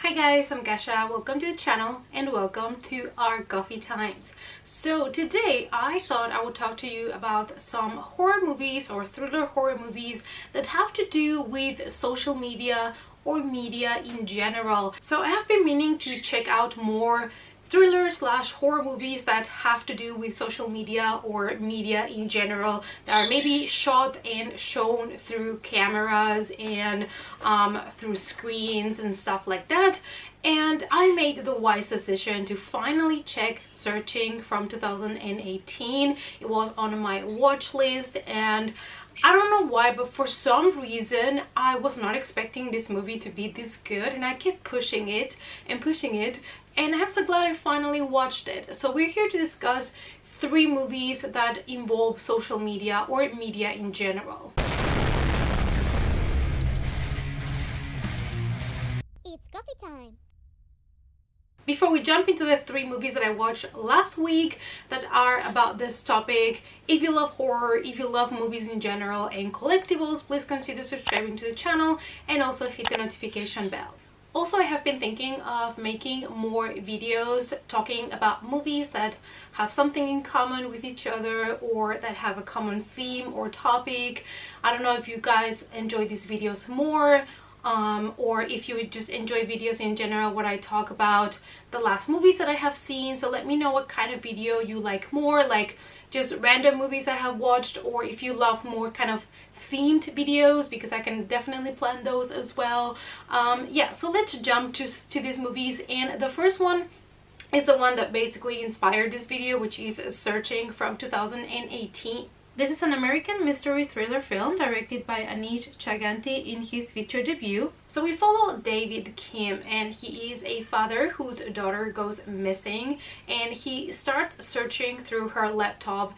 Hi guys, I'm Gasha. Welcome to the channel and welcome to our coffee times. So today I thought I would talk to you about some horror movies or thriller horror movies that have to do with social media or media in general. So I have been meaning to check out more thriller/horror movies that have to do with social media or media in general, that are maybe shot and shown through cameras and through screens and stuff like that. And I made the wise decision to finally check Searching from 2018. It was on my watch list, and I don't know why, but for some reason I was not expecting this movie to be this good, and I kept pushing it and pushing it, and I'm so glad I finally watched it. So we're here to discuss 3 movies that involve social media or media in general. It's coffee time! Before we jump into the 3 movies that I watched last week that are about this topic, if you love horror, if you love movies in general and collectibles, please consider subscribing to the channel and also hit the notification bell. Also, I have been thinking of making more videos talking about movies that have something in common with each other or that have a common theme or topic. I don't know if you guys enjoy these videos more, or if you would just enjoy videos in general where I talk about the last movies that I have seen. So let me know what kind of video you like more, like just random movies I have watched, or if you love more kind of themed videos, because I can definitely plan those as well. Yeah, so let's jump to these movies, and the first one is the one that basically inspired this video, which is Searching from 2018. This is an American mystery thriller film directed by Anish Chaganty in his feature debut. So we follow David Kim, and he is a father whose daughter goes missing, and he starts searching through her laptop,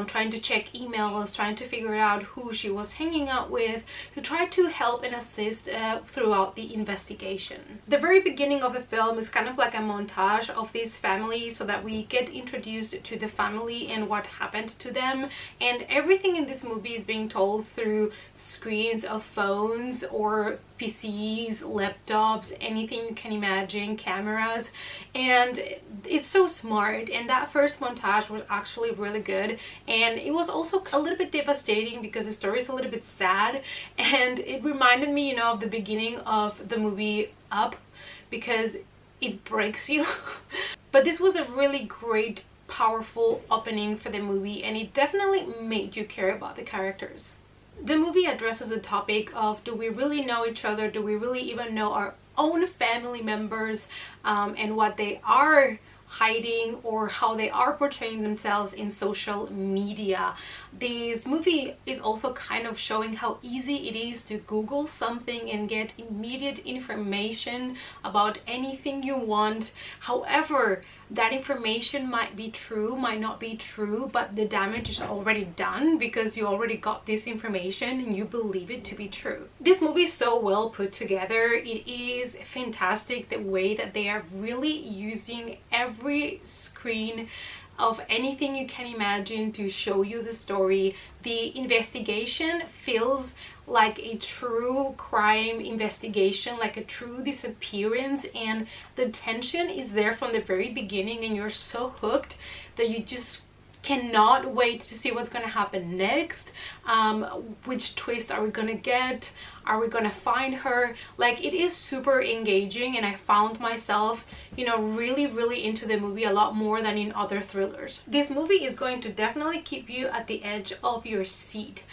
trying to check emails, trying to figure out who she was hanging out with, to try to help and assist throughout the investigation. The very beginning of the film is kind of like a montage of this family, so that we get introduced to the family and what happened to them, and everything in this movie is being told through screens of phones or PCs, laptops, anything you can imagine, cameras, and it's so smart. And that first montage was actually really good, and it was also a little bit devastating because the story is a little bit sad, and it reminded me, you know, of the beginning of the movie Up, because it breaks you. But this was a really great, powerful opening for the movie, and it definitely made you care about the characters. The movie addresses the topic of, do we really know each other? Do we really even know our own family members, and what they are hiding or how they are portraying themselves in social media? This movie is also kind of showing how easy it is to Google something and get immediate information about anything you want. However, that information might be true, might not be true, but the damage is already done because you already got this information and you believe it to be true. This movie is so well put together. It is fantastic the way that they are really using every screen of anything you can imagine to show you the story. The investigation feels like a true crime investigation, like a true disappearance, and the tension is there from the very beginning, and you're so hooked that you just cannot wait to see what's going to happen next. Which twist are we gonna get? Are we gonna find her? Like, it is super engaging, and I found myself, you know, really into the movie a lot more than in other thrillers. This movie is going to definitely keep you at the edge of your seat.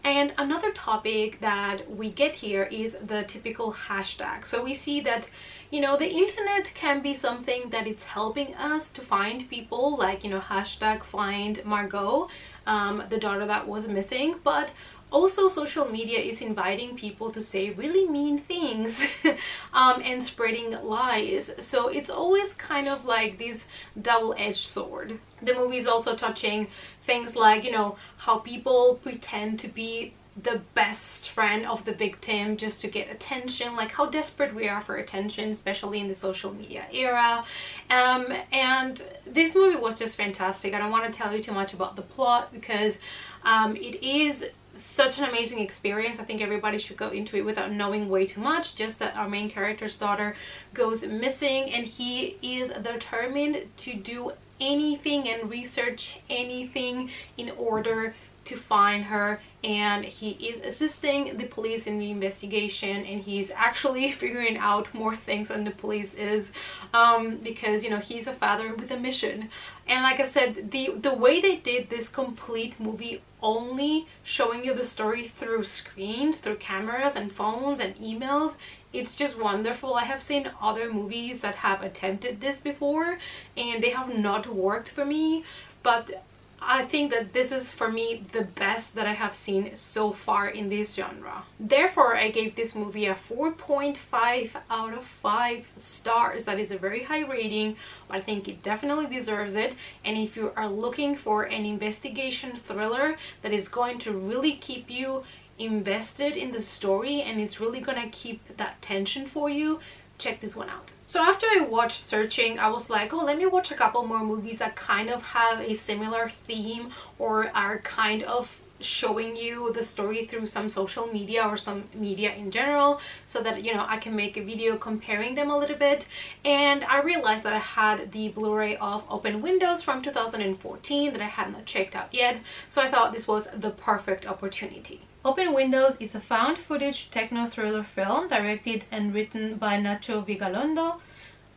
And another topic that we get here is the typical hashtag. So we see that, you know, the internet can be something that it's helping us to find people, like, you know, hashtag find Margot, the daughter that was missing, but also social media is inviting people to say really mean things and spreading lies. So it's always kind of like this double-edged sword. The movie is also touching things like, you know, how people pretend to be the best friend of the victim just to get attention, like how desperate we are for attention, especially in the social media era. And this movie was just fantastic. I don't want to tell you too much about the plot because it is such an amazing experience. I think everybody should go into it without knowing way too much, just that our main character's daughter goes missing and he is determined to do anything and research anything in order to find her, and he is assisting the police in the investigation, and he's actually figuring out more things than the police is, because, you know, he's a father with a mission. And like I said, the way they did this complete movie, only showing you the story through screens, through cameras and phones and emails, it's just wonderful. I have seen other movies that have attempted this before and they have not worked for me, but I think that this is, for me, the best that I have seen so far in this genre. Therefore, I gave this movie a 4.5 out of 5 stars. That is a very high rating, but I think it definitely deserves it. And if you are looking for an investigation thriller that is going to really keep you invested in the story and it's really gonna keep that tension for you, check this one out. So after I watched Searching, I was like, oh, let me watch a couple more movies that kind of have a similar theme or are kind of showing you the story through some social media or some media in general, so that, you know, I can make a video comparing them a little bit. And I realized that I had the Blu-ray of Open Windows from 2014 that I had not checked out yet, so I thought this was the perfect opportunity. Open Windows is a found footage techno-thriller film directed and written by Nacho Vigalondo.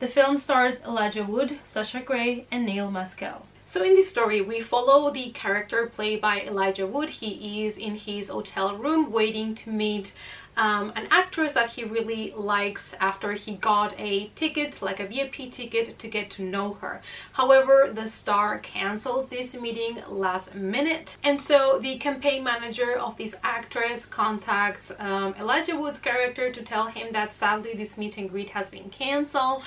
The film stars Elijah Wood, Sasha Grey, and Neil Maskell. So in this story, we follow the character played by Elijah Wood. He is in his hotel room waiting to meet an actress that he really likes after he got a ticket, like a VIP ticket, to get to know her. However, the star cancels this meeting last minute, and so the campaign manager of this actress contacts Elijah Wood's character to tell him that sadly this meet and greet has been canceled,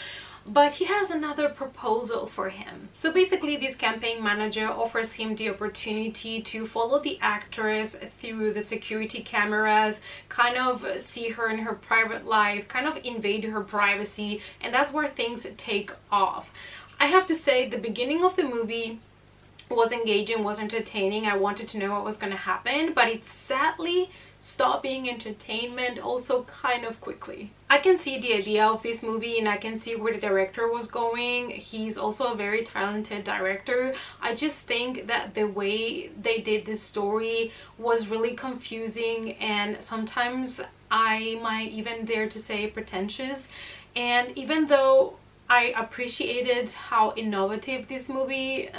but he has another proposal for him. So basically, this campaign manager offers him the opportunity to follow the actress through the security cameras, kind of see her in her private life, kind of invade her privacy, and that's where things take off. I have to say, the beginning of the movie was engaging, was entertaining. I wanted to know what was going to happen, but it sadly stopped being entertainment also kind of quickly. I can see the idea of this movie and I can see where the director was going. He's also a very talented director. I just think that the way they did this story was really confusing, and sometimes I might even dare to say pretentious. And even though I appreciated how innovative this movie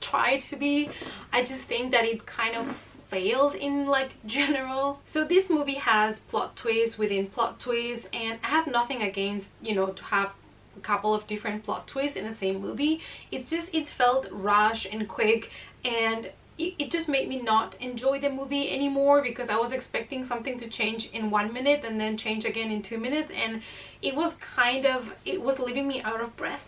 tried to be, I just think that it kind of failed in like general. So this movie has plot twists within plot twists, and I have nothing against, you know, to have a couple of different plot twists in the same movie. It's just, it felt rushed and quick, and it just made me not enjoy the movie anymore, because I was expecting something to change in 1 minute and then change again in 2 minutes, and it was kind of, it was leaving me out of breath.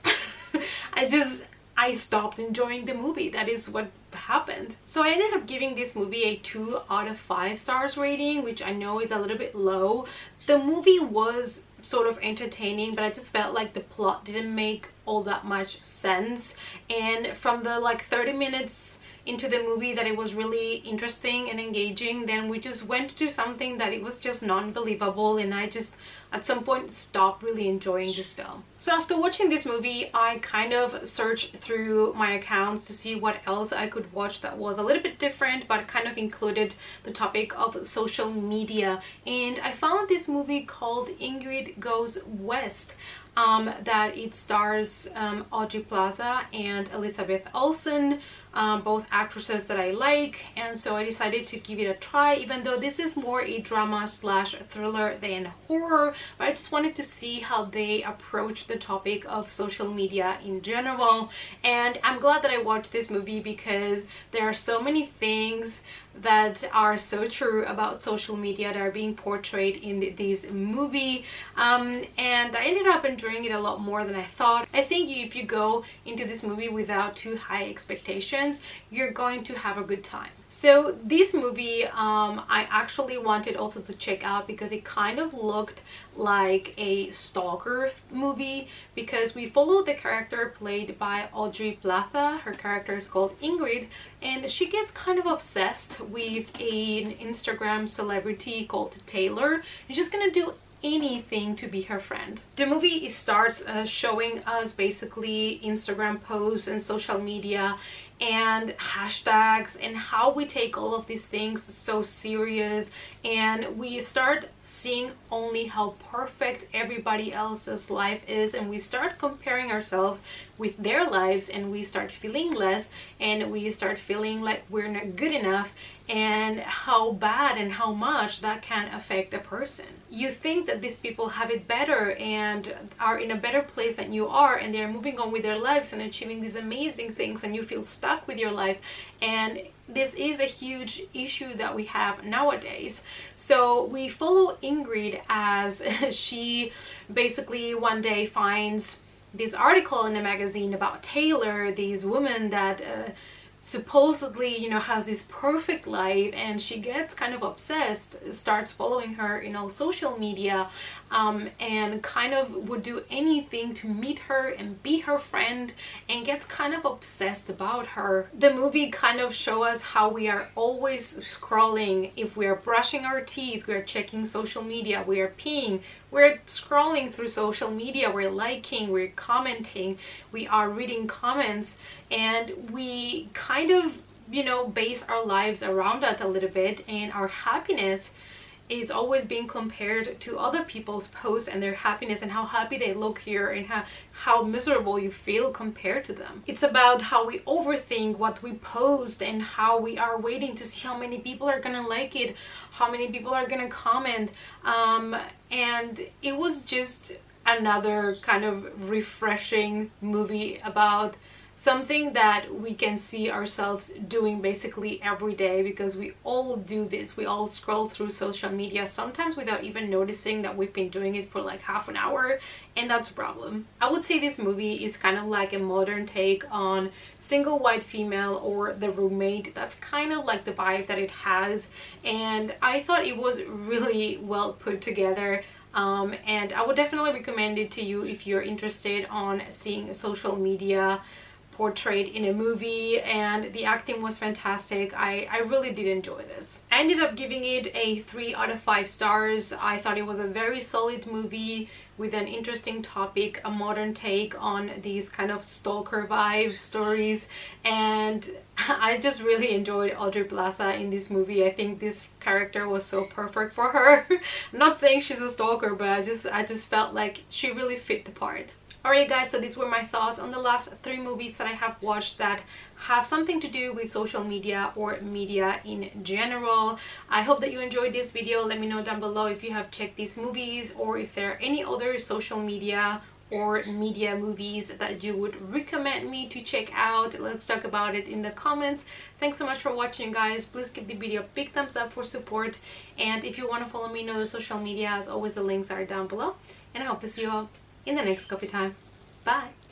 I stopped enjoying the movie. That is what happened. So I ended up giving this movie a 2 out of 5 stars rating, which I know is a little bit low. The movie was sort of entertaining, but I just felt like the plot didn't make all that much sense. And from the like 30 minutes into the movie that it was really interesting and engaging, then we just went to something that it was just non-believable, and I just at some point stopped really enjoying this film. So after watching this movie, I kind of searched through my accounts to see what else I could watch that was a little bit different but kind of included the topic of social media, and I found this movie called Ingrid Goes West. That it stars Audrey Plaza and Elizabeth Olsen, both actresses that I like, and so I decided to give it a try, even though this is more a drama slash thriller than horror. But I just wanted to see how they approach the topic of social media in general, and I'm glad that I watched this movie because there are so many things that are so true about social media that are being portrayed in this movie, and I ended up enjoying it a lot more than I thought. I think if you go into this movie without too high expectations, you're going to have a good time. So this movie I actually wanted also to check out because it kind of looked like a stalker movie, because we follow the character played by Audrey Plaza. Her character is called Ingrid, and she gets kind of obsessed with an Instagram celebrity called Taylor, and she's gonna do anything to be her friend. The movie starts showing us basically Instagram posts and social media and hashtags and how we take all of these things so serious, and we start seeing only how perfect everybody else's life is, and we start comparing ourselves with their lives, and we start feeling less, and we start feeling like we're not good enough, and how bad and how much that can affect a person. You think that these people have it better and are in a better place than you are, and they're moving on with their lives and achieving these amazing things, and you feel stuck with your life. And this is a huge issue that we have nowadays. So we follow Ingrid as she basically one day finds this article in a magazine about Taylor, this woman that supposedly, you know, has this perfect life, and she gets kind of obsessed, starts following her in all social media, and kind of would do anything to meet her and be her friend, and gets kind of obsessed about her. The movie kind of show us how we are always scrolling. If we are brushing our teeth, we are checking social media, we are peeing, we're scrolling through social media, we're liking, we're commenting, we are reading comments, and we kind of, you know, base our lives around that a little bit, and our happiness is always being compared to other people's posts and their happiness and how happy they look here, and how miserable you feel compared to them. It's about how we overthink what we post, and how we are waiting to see how many people are gonna like it, how many people are gonna comment, and it was just another kind of refreshing movie about something that we can see ourselves doing basically every day, because we all do this. We all scroll through social media, sometimes without even noticing that we've been doing it for like half an hour, and that's a problem. I would say this movie is kind of like a modern take on Single White Female or The Roommate. That's kind of like the vibe that it has, and I thought it was really well put together. And I would definitely recommend it to you if you're interested on seeing social media portrayed in a movie, and the acting was fantastic. I really did enjoy this. I ended up giving it a 3 out of 5 stars. I thought it was a very solid movie with an interesting topic, a modern take on these kind of stalker vibe stories, and I just really enjoyed Audrey Plaza in this movie. I think this character was so perfect for her. I'm not saying she's a stalker, but I just felt like she really fit the part. Alright guys, so these were my thoughts on the last 3 movies that I have watched that have something to do with social media or media in general. I hope that you enjoyed this video. Let me know down below if you have checked these movies, or if there are any other social media or media movies that you would recommend me to check out. Let's talk about it in the comments. Thanks so much for watching, guys. Please give the video a big thumbs up for support, and if you want to follow me on the social media, as always, the links are down below, and I hope to see you all in the next coffee time. Bye!